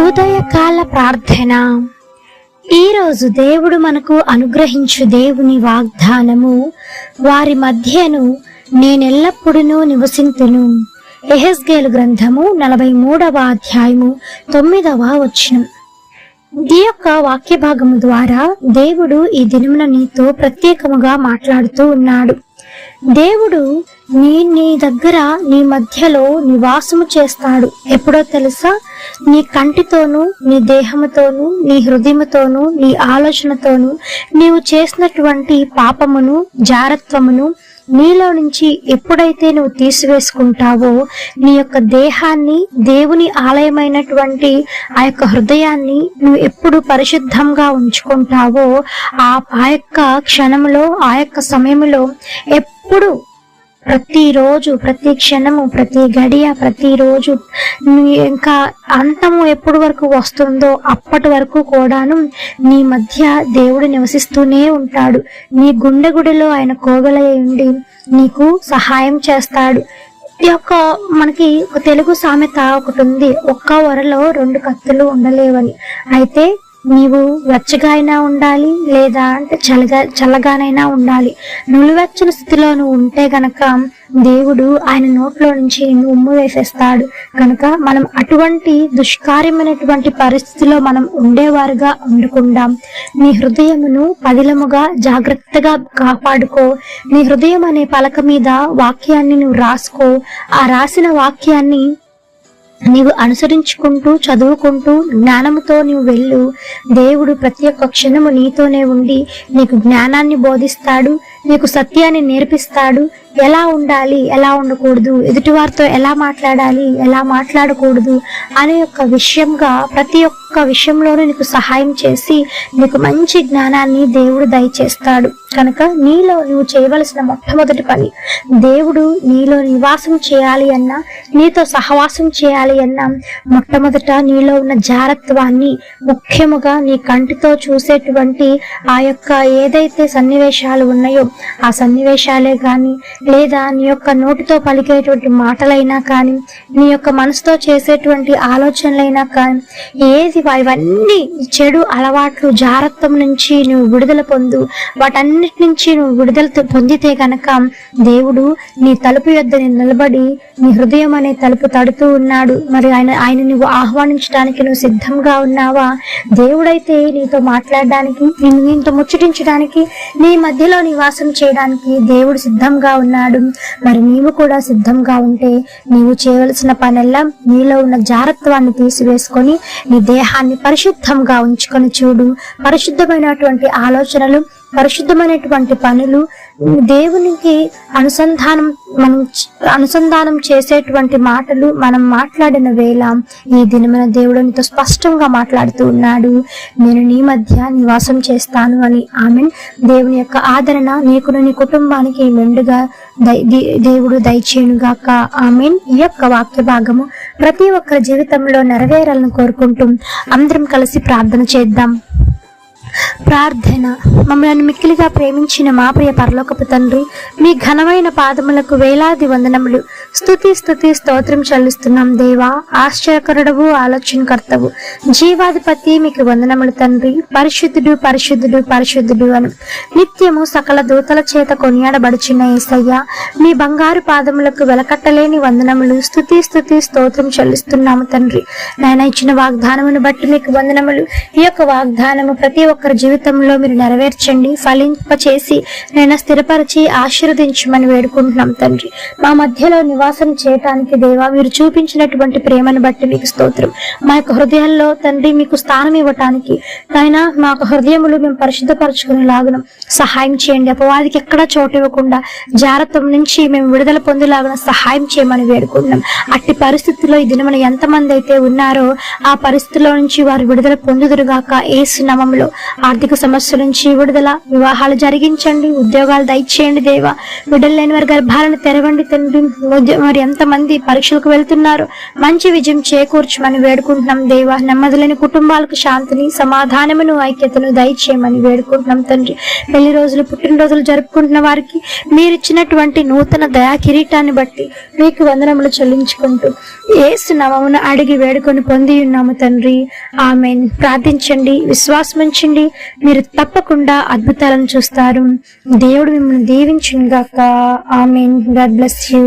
ఉదయకాల ప్రార్థన. ఈరోజు దేవుడు మనకు అనుగ్రహించు దేవుని వాగ్దానము, వారి మధ్యను నేనెల్లప్పుడూ నివసింతును. యెహెజ్కేలు గ్రంథము 43వ అధ్యాయము 9వ వచనం. ఈ యొక్క వాక్య భాగము ద్వారా దేవుడు ఈ దినమున నీతో ప్రత్యేకముగా మాట్లాడుతూ ఉన్నాడు. దేవుడు నీ దగ్గర నీ మధ్యలో నివాసము చేస్తాడు. ఎప్పుడో తెలుసా? నీ కంటితోనూ, నీ దేహముతోనూ, నీ హృదయముతోనూ, నీ ఆలోచనతోనూ నీవు చేసినటువంటి పాపమును, జారత్వమును నీలో నుంచి ఎప్పుడైతే నువ్వు తీసివేసుకుంటావో, నీ యొక్క దేహాన్ని, దేవుని ఆలయమైనటువంటి ఆ యొక్క హృదయాన్ని నువ్వు ఎప్పుడు పరిశుద్ధంగా ఉంచుకుంటావో, ఆ యొక్క క్షణంలో, ఆ యొక్క సమయంలో ఎప్పుడు, ప్రతిరోజు, ప్రతి క్షణము, ప్రతి గడియ, ప్రతిరోజు ఇంకా అంతము ఎప్పటి వరకు వస్తుందో అప్పటి వరకు కూడాను నీ మధ్య దేవుడు నివసిస్తూనే ఉంటాడు. నీ గుండెలో ఆయన కోవెలై ఉండి నీకు సహాయం చేస్తాడు. ఈ యొక్క మనకి తెలుగు సామెత ఒకటి ఉంది, ఒక్క వరలో 2 కత్తులు ఉండలేవని. అయితే నీవు వెచ్చగా అయినా ఉండాలి, లేదా అంటే చల్లగానైనా ఉండాలి. నులివెచ్చని స్థితిలో నువ్వు ఉంటే గనక దేవుడు ఆయన నోట్లో నుంచి నిన్ను ఉమ్ము వేసేస్తాడు. కనుక మనం అటువంటి దుష్కార్యమైనటువంటి పరిస్థితిలో మనం ఉండేవారుగా ఉండకుండా నీ హృదయమును పదిలముగా జాగ్రత్తగా కాపాడుకో. నీ హృదయం అనే పలక మీద వాక్యాన్ని నువ్వు రాసుకో. ఆ రాసిన వాక్యాన్ని నీవు అనుసరించుకుంటూ, చదువుకుంటూ, జ్ఞానముతో నీవు వెళ్ళు. దేవుడు ప్రతి ఒక్క క్షణము నీతోనే ఉండి నీకు జ్ఞానాన్ని బోధిస్తాడు, నీకు సత్యాన్ని నేర్పిస్తాడు. ఎలా ఉండాలి, ఎలా ఉండకూడదు, ఎదుటివారితో ఎలా మాట్లాడాలి, ఎలా మాట్లాడకూడదు అనే యొక్క విషయంగా ప్రతి ఒక్క విషయంలోనూ నీకు సహాయం చేసి నీకు మంచి జ్ఞానాన్ని దేవుడు దయచేస్తాడు. కనుక నీలో నువ్వు చేయవలసిన మొట్టమొదటి పని, దేవుడు నీలో నివాసం చేయాలి అన్నా, నీతో సహవాసం చేయాలి అన్నా, మొట్టమొదట నీలో ఉన్న జారత్వాన్ని, ముఖ్యముగా నీ కంటితో చూసేటువంటి ఆ యొక్క ఏదైతే సన్నివేశాలు ఉన్నాయో ఆ సన్నివేశాలే కానీ, లేదా నీ యొక్క నోటితో పలికేటువంటి మాటలైనా కానీ, నీ యొక్క మనసుతో చేసేటువంటి ఆలోచనలైనా కానీ, ఇవన్నీ చెడు అలవాట్లు, జారత్వం నుంచి నువ్వు విడుదల పొందు. వాటన్నిటి నుంచి నువ్వు విడుదల పొందితే గనక దేవుడు నీ తలుపు యొద్ద నిలబడి నీ హృదయం అనే తలుపు తడుతూ ఉన్నాడు. మరి ఆయన నువ్వు ఆహ్వానించడానికి నువ్వు సిద్ధంగా ఉన్నావా? దేవుడైతే నీతో మాట్లాడడానికి, నీతో ముచ్చటించడానికి, నీ మధ్యలో నివాసం చేయడానికి దేవుడు సిద్ధంగా ఉన్నాడు. మరి నీవు కూడా సిద్ధంగా ఉంటే నీవు చేయవలసిన పనెల్లా నీలో ఉన్న జారత్వాన్ని తీసివేసుకొని నీ దేహాన్ని పరిశుద్ధంగా ఉంచుకొని చూడు. పరిశుద్ధమైనటువంటి ఆలోచనలు, పరిశుద్ధమైనటువంటి పనులు, దేవునికి అనుసంధానం చేసేటువంటి మాటలు మనం మాట్లాడిన వేళ ఈ దినమైన దేవుడు నీతో స్పష్టంగా మాట్లాడుతూ ఉన్నాడు. నేను నీ మధ్య నివాసం చేస్తాను అని. ఆమెన్. దేవుని యొక్క ఆదరణ నీకును నీ కుటుంబానికి మెండుగా దేవుడు దయచేయునుగాక. ఆమెన్. ఈ యొక్క వాక్య భాగము ప్రతి ఒక్కరి జీవితంలో నెరవేరాలని కోరుకుంటూ అందరం కలిసి ప్రార్థన చేద్దాం. ప్రార్థన. మమ్మల్ని మిక్కిలిగా ప్రేమించిన మా ప్రియ పరలోకపు తండ్రి, మీ ఘనమైన పాదములకు వేలాది వందనములు, స్తుతి స్తోత్రం చెల్లిస్తున్నాం. దేవా, ఆశ్చర్యకరుడవు, ఆలోచనకర్తవు, జీవాధిపతి, మీకు వందనములు తండ్రి. పరిశుద్ధుడు, పరిశుద్ధుడు, పరిశుద్ధుడు అని నిత్యము సకల దూతల చేత కొనియాడబడుచున్న యేసయ్య, మీ బంగారు పాదములకు వెలకట్టలేని వందనములు, స్తుతి స్తోత్రం చెల్లిస్తున్నాము తండ్రి. నాయన, ఇచ్చిన వాగ్దానమును బట్టి మీకు వందనములు. ఈ యొక్క వాగ్దానము ప్రతి ఒక్కరి జీవితంలో మీరు నెరవేర్చండి, ఫలింపచేసి నేను స్థిరపరిచి ఆశీర్వదించమని వేడుకుంటున్నాం తండ్రి. మా మధ్యలో నివాసం చేయటానికి దేవా, మీరు చూపించినటువంటి ప్రేమను బట్టి మీకు స్తోత్రం. మా యొక్క హృదయాల్లో తండ్రి మీకు స్థానం ఇవ్వటానికి నాయన మా యొక్క హృదయములు మేము పరిశుద్ధపరచుకునేలాగున సహాయం చేయండి. అపవాదికి ఎక్కడా చోటు ఇవ్వకుండా జారత్వం నుంచి మేము విడుదల పొందేలాగున సహాయం చేయమని వేడుకుంటున్నాం. అట్టి పరిస్థితుల్లో ఈ దినమున ఎంతమంది అయితే ఉన్నారో ఆ పరిస్థితిలో నుంచి వారు విడుదల పొందుదురుగాక యేసు నామములో. ఆర్థిక సమస్యల నుంచి విడుదల, వివాహాలు జరిగించండి, ఉద్యోగాలు దయచేయండి దేవా. బిడ్డలు లేని వారి గర్భాలను తెరవండి తండ్రి. మరి ఎంతమంది పరీక్షలకు వెళ్తున్నారు, మంచి విజయం చేకూర్చమని వేడుకుంటున్నాం దేవా. నెమ్మది లేని కుటుంబాలకు శాంతిని, సమాధానమును, ఐక్యతను దయచేయమని వేడుకుంటున్నాం తండ్రి. పెళ్లి రోజులు, పుట్టినరోజులు జరుపుకుంటున్న వారికి మీరిచ్చినటువంటి నూతన దయా కిరీటాన్ని బట్టి మీకు వందనములు చెల్లించుకుంటూ యేసు నామమున అడిగి వేడుకొని పొంది ఉన్నాము తండ్రి. ఆమేన్. ప్రార్థించండి, విశ్వాసముంచండి, మీరు తప్పకుండా అద్భుతాలను చూస్తారు. దేవుడు మిమ్మల్ని దీవించును గాక. ఆమేన్. God bless you.